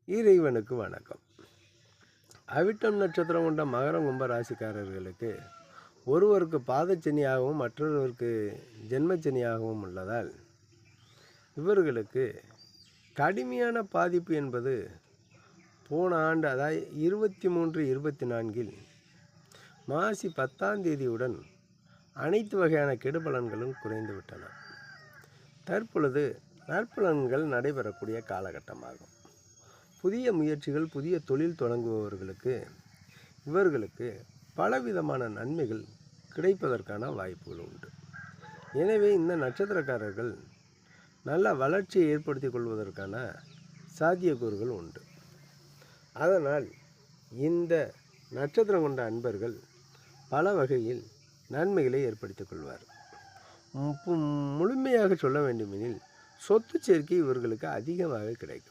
இறைவனுக்கு வணக்கம். அவிட்டம் நட்சத்திரம் கொண்ட மகரம் கும்ப ராசிக்காரர்களுக்கு ஒருவருக்கு பாதச்சனியாகவும் மற்றொருவருக்கு ஜென்மச்சனியாகவும் உள்ளதால் இவர்களுக்கு கடுமையான பாதிப்பு என்பது போன ஆண்டு, அதாவது 23-24 மாசி 10ஆம் தேதியுடன் அனைத்து வகையான கெடுபலன்களும் குறைந்து விட்டன. தற்பொழுது நற்பலன்கள் நடைபெறக்கூடிய காலகட்டமாகும். புதிய முயற்சிகள், புதிய தொழில் தொடங்குபவர்களுக்கு இவர்களுக்கு பலவிதமான நன்மைகள் கிடைப்பதற்கான வாய்ப்புகள் உண்டு. எனவே இந்த நட்சத்திரக்காரர்கள் நல்ல வளர்ச்சியை ஏற்படுத்தி கொள்வதற்கான சாத்தியக்கூறுகள் உண்டு. அதனால் இந்த நட்சத்திரம் கொண்ட அன்பர்கள் பல வகையில் நன்மைகளை ஏற்படுத்தி கொள்வார். முழுமையாக சொல்ல வேண்டுமெனில் சொத்து சேர்க்கை இவர்களுக்கு அதிகமாக கிடைக்கும்.